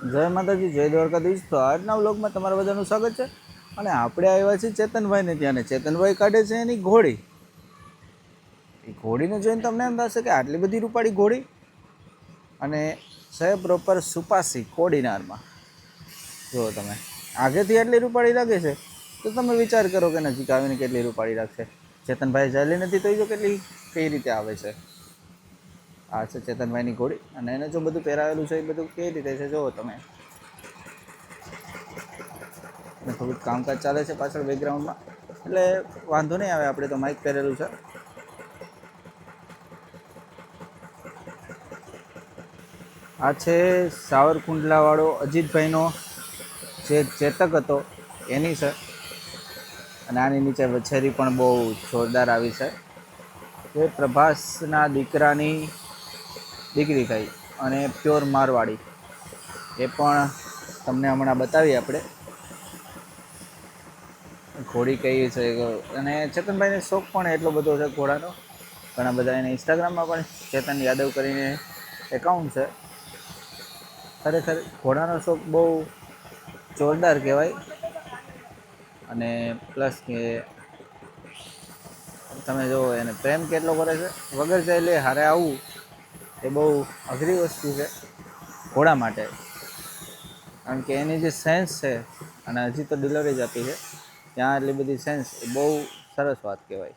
જય માતાજી, જય દ્વારકાધીશ। તો આજના વ્લોગમાં તમારા બધાનું સ્વાગત છે। અને આપણે આવ્યા છીએ ચેતનભાઈને ત્યાં, ને ચેતનભાઈ કાઢે છે એની ઘોડી। એ ઘોડીને જોઈને તમને એમ થશે કે આટલી બધી રૂપાળી ઘોડી, અને છે પ્રોપર સુપાસી કોડીનારમાં। જો તમે આગેથી આટલી રૂપાળી લાગે છે તો તમે વિચાર કરો કે નજીક આવીને કેટલી રૂપાળી લાગશે। ચેતનભાઈ ચાલી નથી તો જો કેટલી કઈ રીતે આવે છે। આ છે ચેતનભાઈની ઘોડી, અને એને જો બધું પહેરાવેલું છે એ બધું કઈ રીતે છે જુઓ તમે। અને થોડુંક કામકાજ ચાલે છે પાછળ બેકગ્રાઉન્ડમાં, એટલે વાંધો નહીં આવે, આપણે તો માઇક પહેરેલું છે। આ છે સાવરકુંડલાવાળો અજીતભાઈનો જે ચેતક હતો એની છે। અને આની નીચે વછેરી પણ બહુ જોરદાર આવી છે, જે પ્રભાસના દીકરાની દીકરી થઈ, અને પ્યોર મારવાડી। એ પણ તમને હમણાં બતાવીએ આપણે ઘોડી કઈ છે। અને ચેતનભાઈને શોખ પણ એટલો બધો છે ઘોડાનો, ઘણા બધા એને ઇન્સ્ટાગ્રામમાં પણ ચેતન યાદવ કરીને એકાઉન્ટ છે। ખરેખર ઘોડાનો શોખ બહુ જોરદાર કહેવાય। અને પ્લસ કે તમે જુઓ એને પ્રેમ કેટલો કરે છે, વગર ચાલે હારે આવવું એ બહુ અઘરી વસ્તુ છે ઘોડા માટે, કારણ કે એની જે સેન્સ છે, અને હજી તો ડિલિવરી જ આપી છે ત્યાં એટલી બધી સેન્સ, એ બહુ સરસ વાત કહેવાય।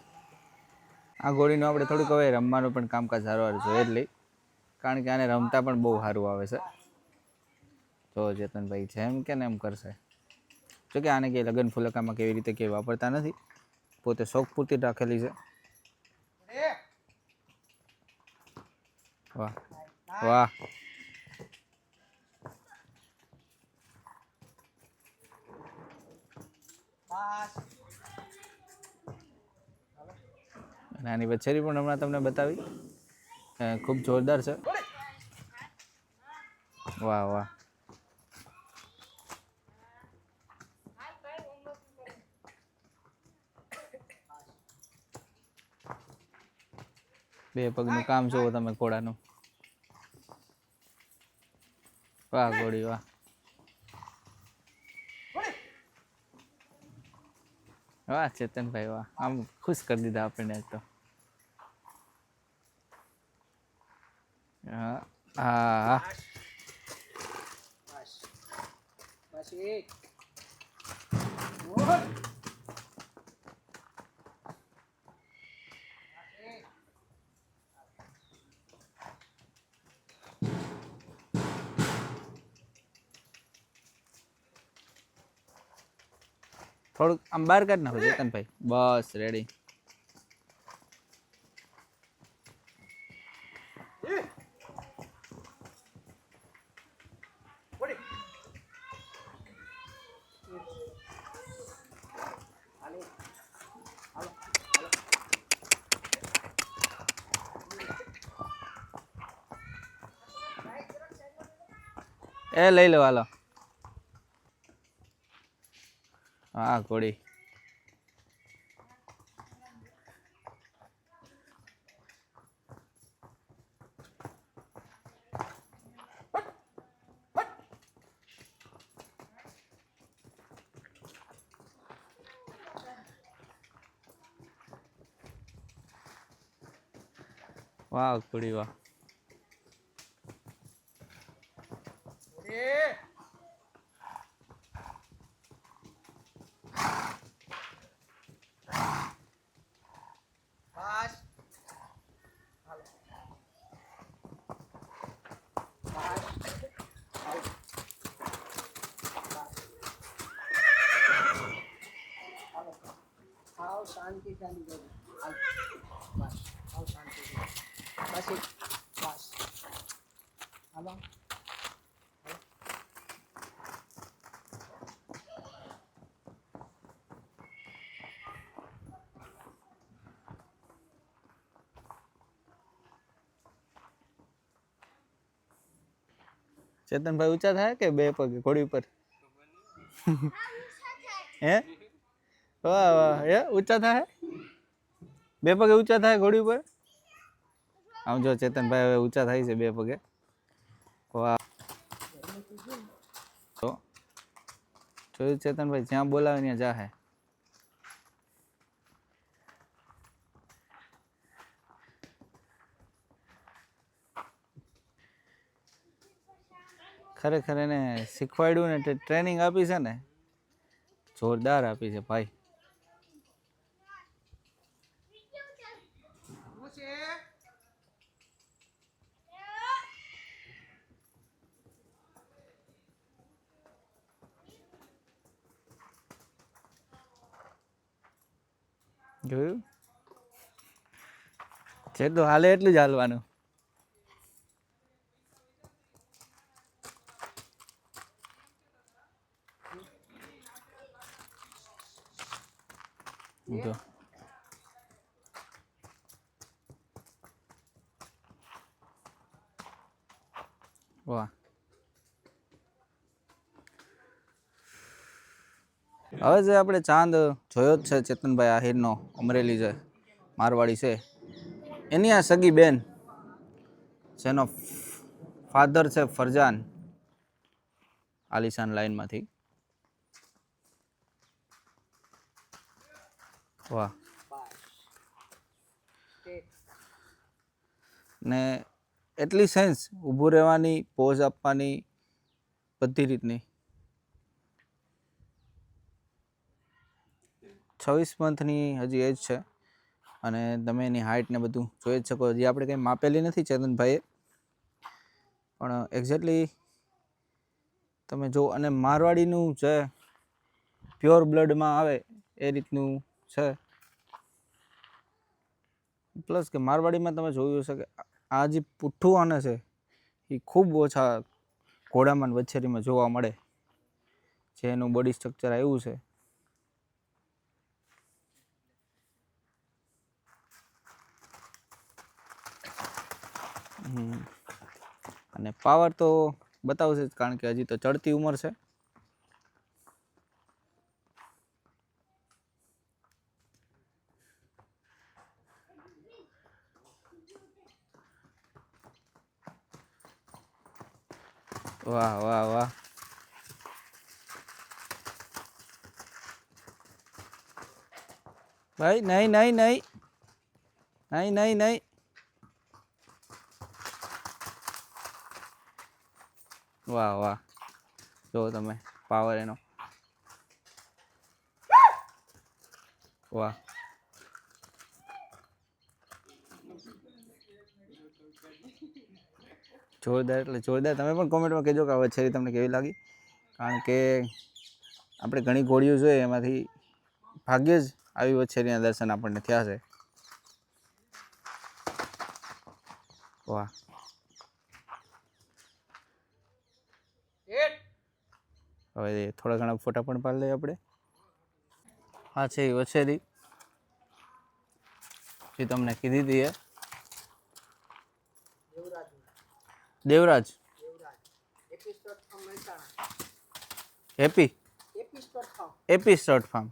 આ ઘોડીનું આપણે થોડુંક હવે રમવાનું પણ કામકાજ સારું જોઈએ જ લઈ, કારણ કે આને રમતા પણ બહુ સારું આવે છે। તો ચેતનભાઈ જેમ કે ને એમ કરશે, જોકે આને કંઈ લગ્ન ફુલકામાં કેવી રીતે કંઈ વાપરતા નથી, પોતે શોખ પૂરતી જ રાખેલી છે। વાહ વાહ, અને આની વછેરી પણ હમણાં તમને બતાવી, ખૂબ જોરદાર છે। વાહ વાહ, બે પગનું કામ જુઓ તમે ઘોડાનું। વાહ ઘોડી વાહ, વાહ ચેતનભાઈ વાહ, આમ ખુશ કરી દીધા આપણને તો। હા હા, થોડુંક આમ બહાર કાઢી નાખો ચેતનભાઈ, બસ રેડી। એ લઈ લો હાલો। હા ઘોડી, વાહ ઘોડી વાહ, શાંતિ ચાલી જાય, બસ શાંતિ, બસ બસ હાલો। ચેતનભાઈ ઊંચા થાય કે બે પગે ઘોડી ઉપર? હે વાહ વાહ, હે ઊંચા થાય, બે પગે ઊંચા થાય ઘોડી ઉપર? આમ જો ચેતનભાઈ હવે ઊંચા થાય છે બે પગે, વાહ। જોયું ચેતનભાઈ, જ્યાં બોલાવે ત્યાં જાહે. ખરેખર એને શીખવાડ્યું ને ટ્રેનિંગ આપી છે ને, જોરદાર આપી છે ભાઈ. શું છે? જોયું, જેટલું હાલે એટલું જ હાલવાનું. જો વાહ, હવે જે આપણે ચાંદ જોયો જ છે ચેતનભાઈ આહિરનો, અમરેલી છે, મારવાડી છે, એની આ સગી બેન જેનો ફાધર છે ફરજાન, આલિશાન લાઈનમાંથી. વાહ. ને એટલી સેન્સ ઊભું રહેવાની, પોઝ આપવાની, બધી રીતની. 26 મંથની હજી એજ છે અને તમે એની હાઇટ ને બધું જોઈ જ શકો. હજી આપણે કંઈ માપેલી નથી ચેતનભાઈએ, પણ એક્ઝેક્ટલી તમે જો. અને મારવાડીનું છે, પ્યોર બ્લડમાં આવે એ રીતનું છે. પ્લસ કે મારવાડીમાં તમે જોયું હશે કે આ જે પુઠ્ઠું આને છે એ ખૂબ ઓછા ઘોડામાં વછેરીમાં જોવા મળે છે. એનું બોડી સ્ટ્રક્ચર આવ્યું છે. અને પાવર તો બતાવશે જ, કારણ કે હજી તો ચડતી ઉંમર છે. વાહ વાહ વાહ. ભાઈ નહીં નહીં નહીં નહીં નહીં નહીં. વાહ વાહ, જો તમે પાવર એનો. વાહ. જોરદાર એટલે જોરદાર. તમે પણ કોમેન્ટમાં કહેજો કે આ વછેરી તમને કેવી લાગી, કારણ કે આપણે ઘણી ઘોડીઓ જોઈએ, એમાંથી ભાગ્યે જ આવી વછેરીના દર્શન આપણને થયા છે. વાહ. હવે થોડા ઘણા ફોટા પણ પાડી લઈએ આપણે. આ છે એ વછેરી જે તમને કીધી હતી એ Devraj. Happy AP stud farm.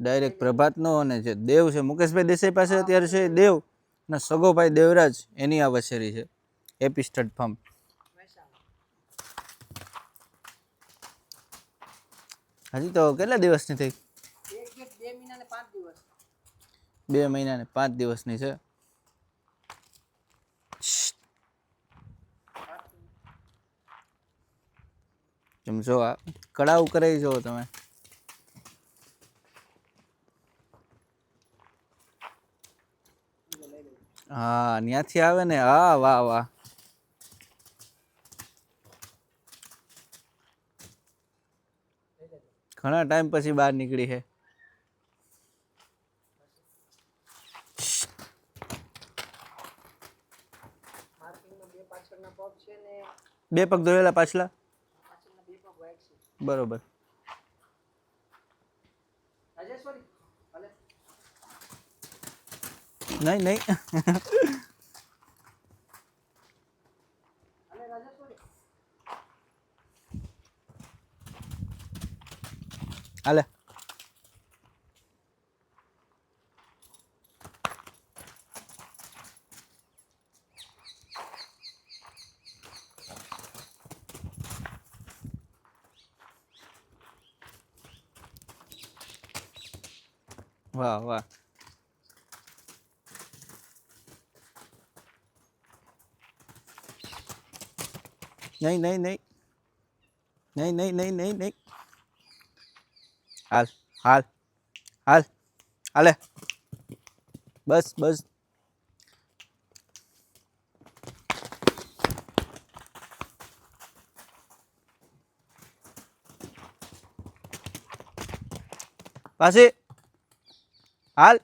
Direct પ્રભાતનો. અને જે દેવ છે મુકેશભાઈ દેસાઈ પાસે અત્યારે છે, દેવ ને સગો ભાઈ દેવરાજ, એની આ વછેરી છે એપી સ્ટડ ફાર્મ. હજી તો કેટલા દિવસની થઈ? 2 મહિના ને 5 દિવસની છે. એમ જો આ કડાવ કરાવી જો તમે. હા, ત્યાંથી આવે ને. હા વાહ વાહ. ઘણા ટાઈમ પછી બહાર નીકળી છે. બે પગ ધોયેલા પાછલા. બરોબર. નહીં નહીં. હાલે. વાહ વાહ. નહીં નહીં નહીં નહીં નહીં નહીં નહીં નહીં. હાલ હાલ હાલ હાલે. બસ બસ. પાછી હાલ.